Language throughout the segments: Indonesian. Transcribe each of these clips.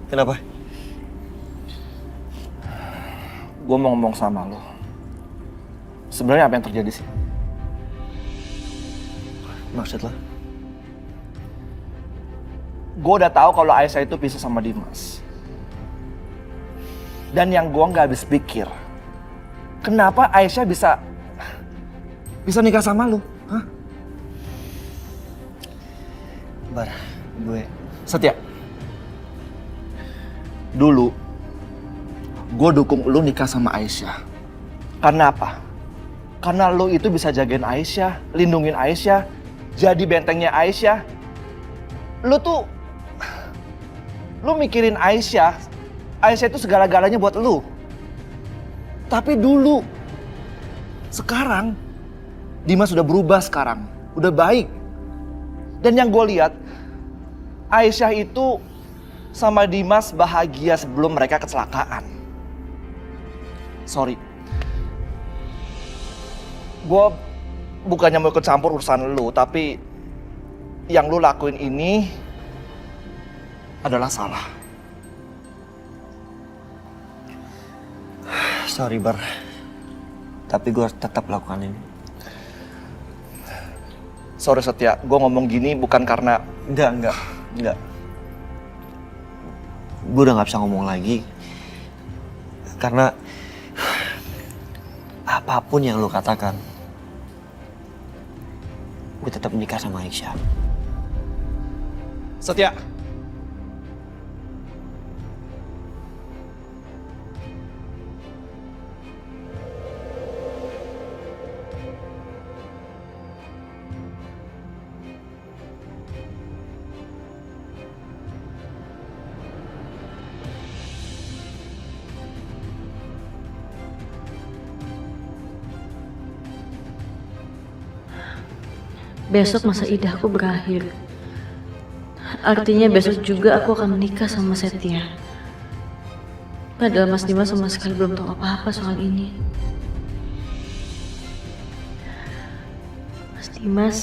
Kenapa? Gue mau ngomong sama lo. Sebenarnya apa yang terjadi sih? Maksud lo? Gue udah tahu kalau Aisyah itu pisah sama Dimas. Dan yang gue nggak habis pikir, kenapa Aisyah bisa nikah sama lo? Hah? Bar, gue... Setia. Dulu, gue dukung lo nikah sama Aisyah. Karena apa? Karena lo itu bisa jagain Aisyah, lindungin Aisyah, jadi bentengnya Aisyah. Lo mikirin Aisyah itu segala-galanya buat lo. Tapi dulu, sekarang, Dimas sudah berubah sekarang, udah baik. Dan yang gue lihat, Aisyah itu sama Dimas bahagia sebelum mereka kecelakaan. Sorry. Gue bukannya mau ikut campur urusan lu, tapi yang lu lakuin ini adalah salah. Sorry, Bar. Tapi gue harus tetap lakukan ini. Sorry Setia, gue ngomong gini bukan karena... Enggak. Gue udah gak bisa ngomong lagi. Karena... apapun yang lo katakan, gue tetap menikah sama Aisyah. Setia. Besok masa idahku berakhir. Artinya besok juga aku akan menikah sama Setia. Padahal Mas Dimas sama sekali belum tahu apa-apa soal ini. Mas Dimas,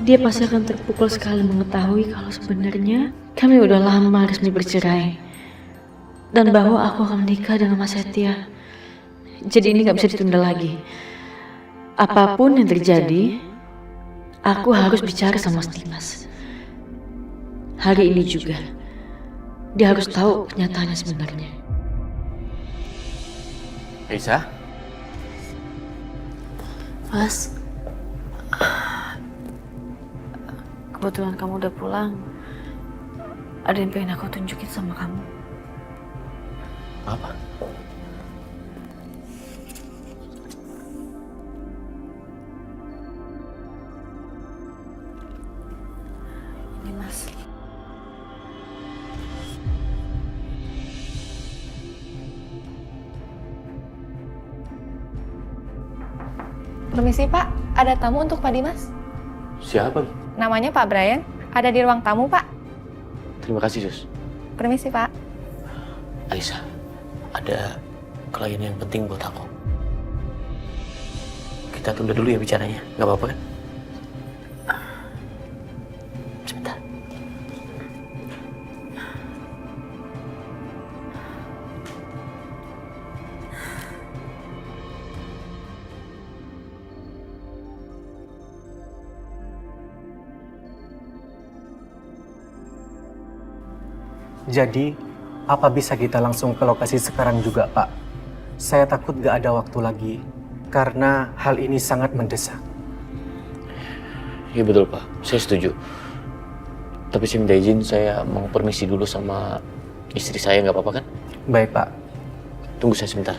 dia pasti akan terpukul sekali mengetahui kalau sebenarnya kami udah lama resmi bercerai. Dan bahwa aku akan menikah dengan Mas Setia. Jadi ini gak bisa ditunda lagi. Apapun yang terjadi, aku harus bicara sama Mas Dimas. Hari ini juga, dia harus tahu kenyataannya sebenarnya. Aisyah? Mas, kebetulan kamu udah pulang. Ada yang pengen aku tunjukin sama kamu. Apa? Ini Mas. Permisi Pak, ada tamu untuk Pak Dimas. Siapa? Namanya Pak Brian, ada di ruang tamu Pak. Terima kasih, Sus. Permisi Pak. Aisyah, ada klien yang penting buat aku. Kita tunda dulu ya bicaranya, nggak apa-apa kan? Sebentar. Jadi, apa bisa kita langsung ke lokasi sekarang juga, Pak? Saya takut gak ada waktu lagi, karena hal ini sangat mendesak. Iya betul, Pak. Saya setuju. Tapi saya minta izin, saya mau permisi dulu sama istri saya, nggak apa-apa kan? Baik, Pak. Tunggu saya sebentar.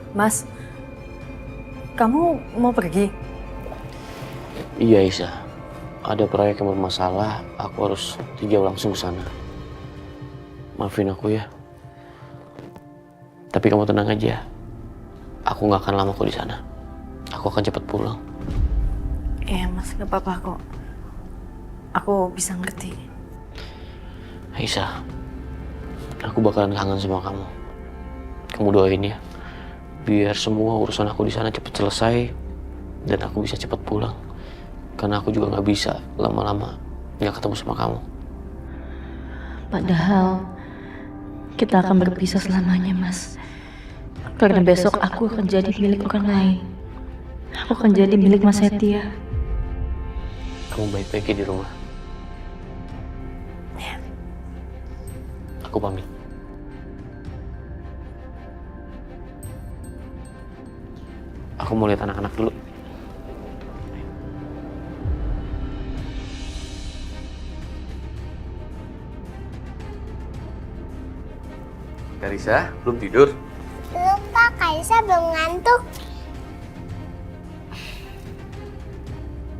Mas, kamu mau pergi? Iya, Aisyah. Ada proyek yang bermasalah, aku harus tinjau langsung ke sana. Maafin aku ya. Tapi kamu tenang aja. Aku nggak akan lama kok di sana. Aku akan cepat pulang. Iya, Mas, nggak apa-apa kok. Aku bisa ngerti. Aisyah, aku bakalan kangen sama kamu. Kamu doain ya, biar semua urusan aku di sana cepat selesai dan aku bisa cepat pulang. Karena aku juga nggak bisa lama-lama nggak ketemu sama kamu. Padahal kita akan berpisah selamanya, Mas. Karena besok aku akan jadi milik orang lain. Aku akan jadi milik Mas Setia. Kamu baik-baik di rumah. Aku pamit. Aku mau lihat anak-anak dulu. Karisa, belum tidur? Belum Pak, Kaisa belum ngantuk.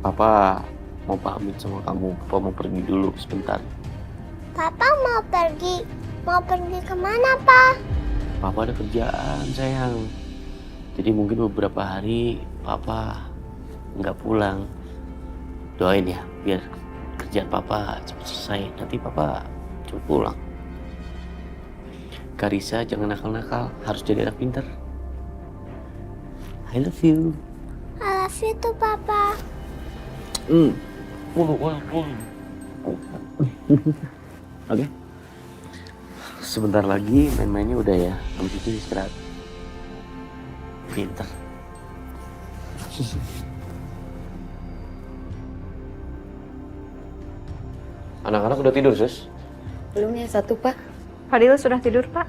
Papa mau pamit sama kamu. Papa mau pergi dulu sebentar. Papa mau pergi. Mau pergi kemana, Pak? Papa ada kerjaan, sayang. Jadi mungkin beberapa hari Papa nggak pulang. Doain ya, biar kerjaan Papa cepat selesai. Nanti Papa cepat pulang. Karisa jangan nakal-nakal, harus jadi anak pintar. I love you. I love you too, Papa. Oke. Sebentar lagi main-mainnya udah ya. Habis itu istirahat. Pintar. Anak-anak udah tidur, Sus? Belum ya satu, Pak. Fadil sudah tidur, Pak.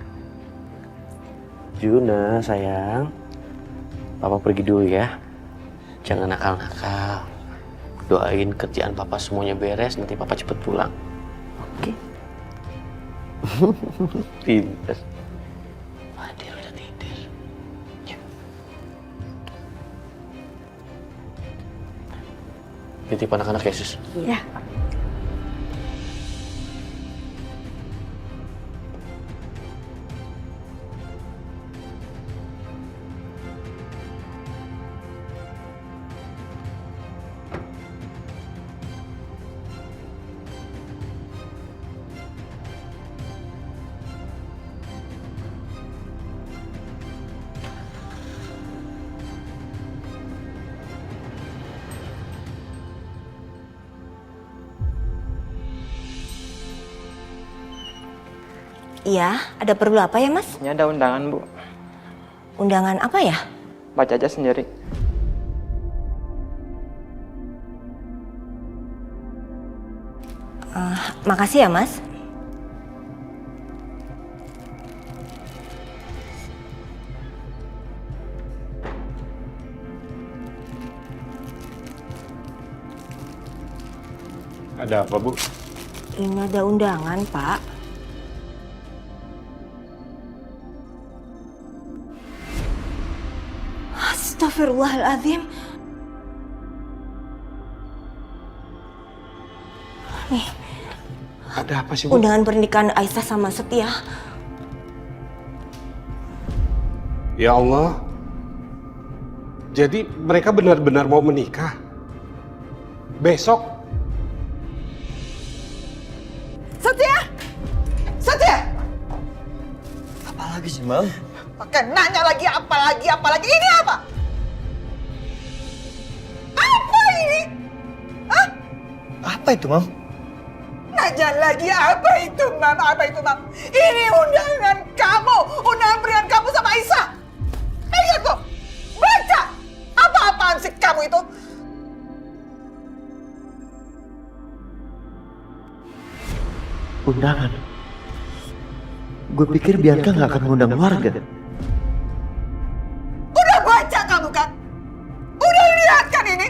Juna, sayang. Papa pergi dulu ya. Jangan nakal-nakal. Doain kerjaan Papa semuanya beres, nanti Papa cepet pulang. Oke? Pintar. Fadil udah tidur. Ya. Titip anak-anak ya, Sus? Iya. Iya, ada perlu apa ya, Mas? Ini ada undangan, Bu. Undangan apa ya? Baca aja sendiri. Makasih ya, Mas. Ada apa, Bu? Ini ada undangan, Pak. Astagfirullahaladzim. Nih, Ada apa sih, Bu? undangan pernikahan Aisyah sama Setia. Ya Allah. Jadi mereka benar-benar mau menikah? Besok? Setia! Setia! Apalagi sih, Mam? Pakai nanya lagi, apalagi. Ini apa? Apa ini? Hah? Apa itu, Mam? Nanya lagi, apa itu, Mam? Ini undangan kamu. Undangan pernikahan kamu sama Aisyah. Lihat tuh. Baca. Apa-apaan sih kamu itu? Undangan? Gue pikir Bianca nggak akan ngundang warga. Udah baca kamu kan? Udah lihat kan ini?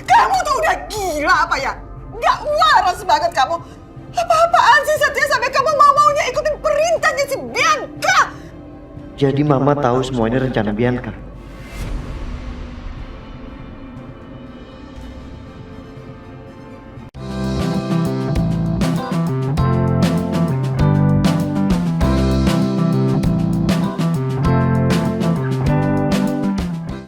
Kamu tuh udah gila apa ya? Gak waras banget kamu. Apa-apaan sih Setia sampai kamu mau-maunya ikutin perintahnya si Bianca? Jadi Mama tahu semua ini rencana Bianca.